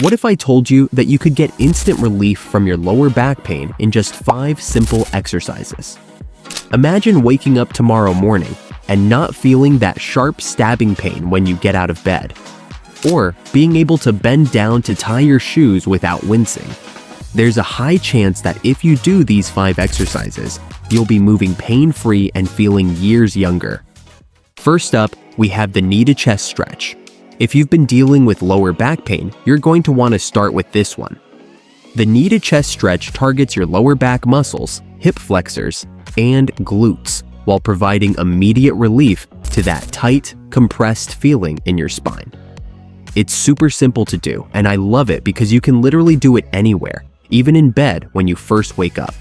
What if I told you that you could get instant relief from your lower back pain in just 5 simple exercises? Imagine waking up tomorrow morning and not feeling that sharp stabbing pain when you get out of bed, or being able to bend down to tie your shoes without wincing. There's a high chance that if you do these 5 exercises, you'll be moving pain-free and feeling years younger. First up, we have the knee to chest stretch. If you've been dealing with lower back pain, you're going to want to start with this one. The knee to chest stretch targets your lower back muscles, hip flexors, and glutes, while providing immediate relief to that tight, compressed feeling in your spine. It's super simple to do, and I love it because you can literally do it anywhere, even in bed when you first wake up.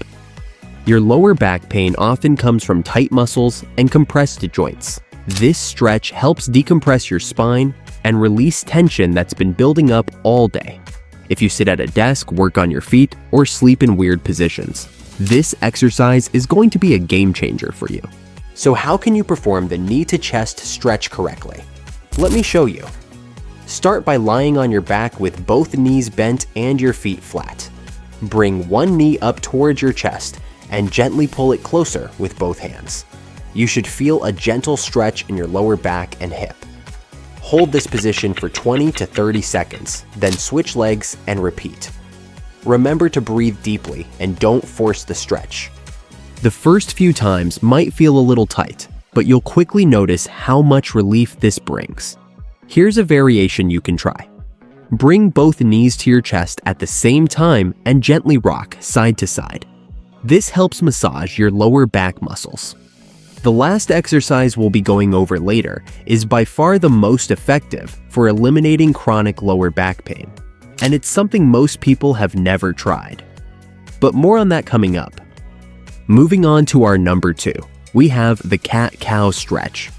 Your lower back pain often comes from tight muscles and compressed joints. This stretch helps decompress your spine and release tension that's been building up all day. If you sit at a desk, work on your feet, or sleep in weird positions, this exercise is going to be a game changer for you. So how can you perform the knee to chest stretch correctly? Let me show you. Start by lying on your back with both knees bent and your feet flat. Bring one knee up towards your chest and gently pull it closer with both hands. You should feel a gentle stretch in your lower back and hip. Hold this position for 20 to 30 seconds, then switch legs and repeat. Remember to breathe deeply and don't force the stretch. The first few times might feel a little tight, but you'll quickly notice how much relief this brings. Here's a variation you can try. Bring both knees to your chest at the same time and gently rock side to side. This helps massage your lower back muscles. The last exercise we'll be going over later is by far the most effective for eliminating chronic lower back pain, and it's something most people have never tried. But more on that coming up. Moving on to our number 2, we have the cat-cow stretch.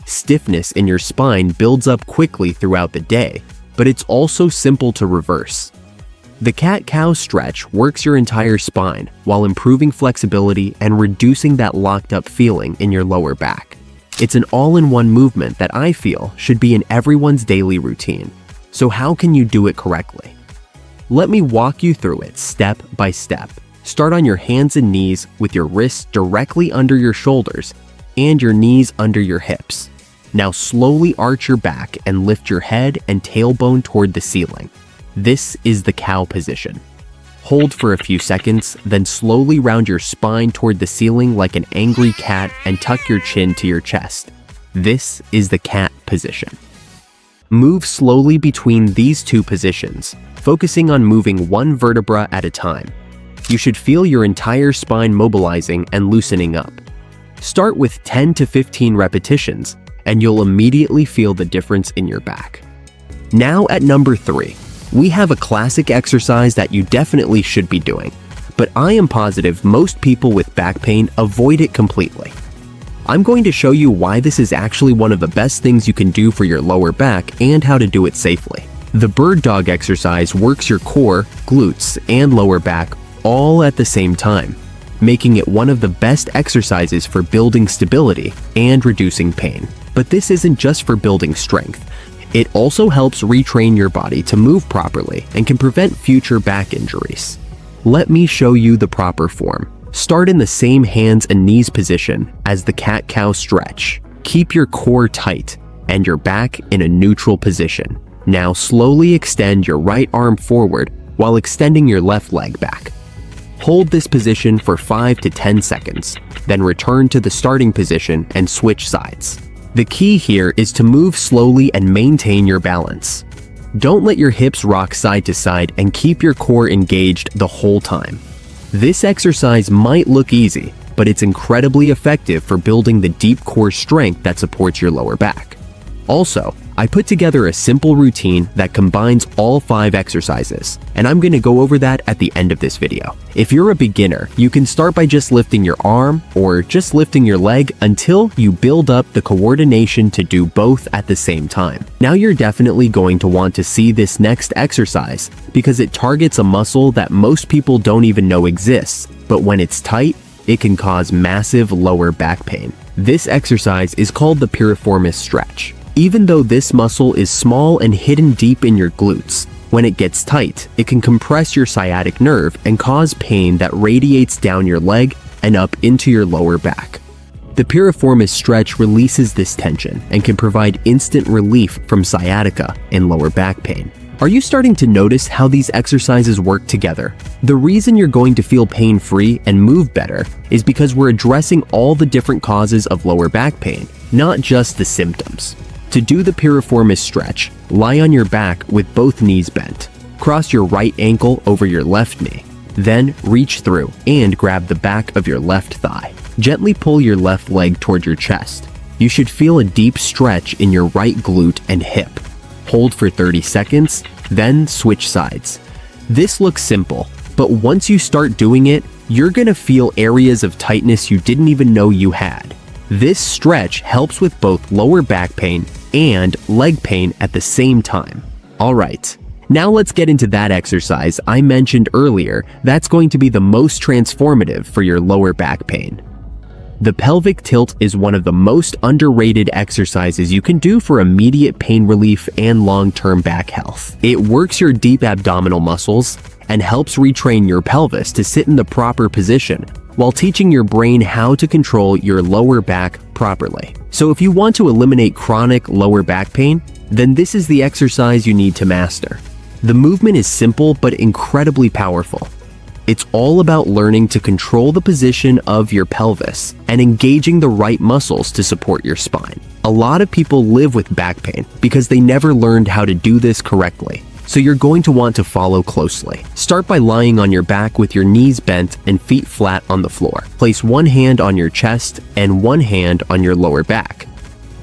Stiffness in your spine builds up quickly throughout the day, but it's also simple to reverse. The cat-cow stretch works your entire spine while improving flexibility and reducing that locked-up feeling in your lower back. It's an all-in-one movement that I feel should be in everyone's daily routine. So how can you do it correctly? Let me walk you through it step by step. Start on your hands and knees with your wrists directly under your shoulders and your knees under your hips. Now slowly arch your back and lift your head and tailbone toward the ceiling. This is the cow position. Hold for a few seconds, then slowly round your spine toward the ceiling like an angry cat and tuck your chin to your chest. This is the cat position. Move slowly between these two positions, focusing on moving one vertebra at a time. You should feel your entire spine mobilizing and loosening up. Start with 10 to 15 repetitions, and you'll immediately feel the difference in your back. Now at number 3. We have a classic exercise that you definitely should be doing, but I am positive most people with back pain avoid it completely. I'm going to show you why this is actually one of the best things you can do for your lower back and how to do it safely. The bird dog exercise works your core, glutes, and lower back all at the same time, making it one of the best exercises for building stability and reducing pain. But this isn't just for building strength. It also helps retrain your body to move properly and can prevent future back injuries. Let me show you the proper form. Start in the same hands and knees position as the cat-cow stretch. Keep your core tight and your back in a neutral position. Now slowly extend your right arm forward while extending your left leg back. Hold this position for 5 to 10 seconds, then return to the starting position and switch sides. The key here is to move slowly and maintain your balance. Don't let your hips rock side to side and keep your core engaged the whole time. This exercise might look easy, but it's incredibly effective for building the deep core strength that supports your lower back. Also, I put together a simple routine that combines all 5 exercises, and I'm going to go over that at the end of this video. If you're a beginner, you can start by just lifting your arm or just lifting your leg until you build up the coordination to do both at the same time. Now you're definitely going to want to see this next exercise because it targets a muscle that most people don't even know exists, but when it's tight, it can cause massive lower back pain. This exercise is called the Piriformis stretch. Even though this muscle is small and hidden deep in your glutes, When it gets tight, it can compress your sciatic nerve and cause pain that radiates down your leg and up into your lower back. The Piriformis stretch releases this tension and can provide instant relief from sciatica and lower back pain. Are you starting to notice how these exercises work together? The reason you're going to feel pain-free and move better is because we're addressing all the different causes of lower back pain, not just the symptoms. To do the Piriformis stretch, lie on your back with both knees bent. Cross your right ankle over your left knee. Then reach through and grab the back of your left thigh. Gently pull your left leg toward your chest. You should feel a deep stretch in your right glute and hip. Hold for 30 seconds, then switch sides. This looks simple, but once you start doing it, you're gonna feel areas of tightness you didn't even know you had. This stretch helps with both lower back pain and leg pain at the same time. Alright, now let's get into that exercise I mentioned earlier that's going to be the most transformative for your lower back pain. The pelvic tilt is one of the most underrated exercises you can do for immediate pain relief and long-term back health. It works your deep abdominal muscles and helps retrain your pelvis to sit in the proper position while teaching your brain how to control your lower back properly. So if you want to eliminate chronic lower back pain, then this is the exercise you need to master. The movement is simple but incredibly powerful. It's all about learning to control the position of your pelvis and engaging the right muscles to support your spine. A lot of people live with back pain because they never learned how to do this correctly. So you're going to want to follow closely. Start by lying on your back with your knees bent and feet flat on the floor. Place one hand on your chest and one hand on your lower back.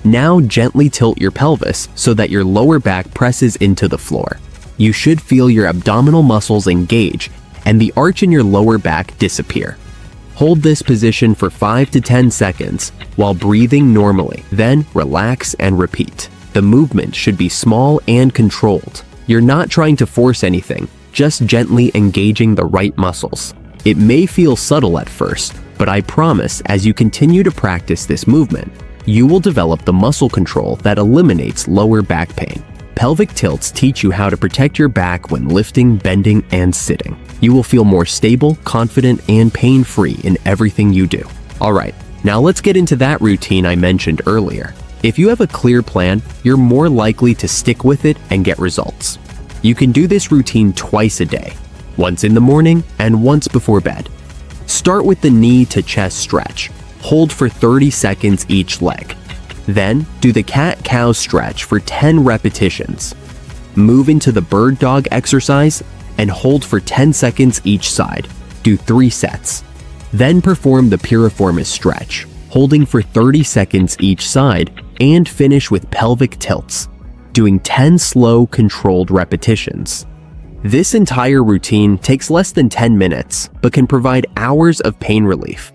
Now gently tilt your pelvis so that your lower back presses into the floor. You should feel your abdominal muscles engage and the arch in your lower back disappear. Hold this position for 5 to 10 seconds while breathing normally, then relax and repeat. The movement should be small and controlled. You're not trying to force anything, just gently engaging the right muscles. It may feel subtle at first, but I promise as you continue to practice this movement, you will develop the muscle control that eliminates lower back pain. Pelvic tilts teach you how to protect your back when lifting, bending, and sitting. You will feel more stable, confident, and pain-free in everything you do. Alright, now let's get into that routine I mentioned earlier. If you have a clear plan, you're more likely to stick with it and get results. You can do this routine twice a day, once in the morning and once before bed. Start with the knee to chest stretch. Hold for 30 seconds each leg. Then, do the cat-cow stretch for 10 repetitions. Move into the bird dog exercise and hold for 10 seconds each side. Do 3 sets. Then perform the Piriformis stretch, holding for 30 seconds each side, and finish with pelvic tilts, doing 10 slow, controlled repetitions. This entire routine takes less than 10 minutes, but can provide hours of pain relief.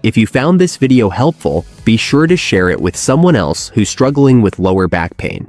If you found this video helpful, be sure to share it with someone else who's struggling with lower back pain.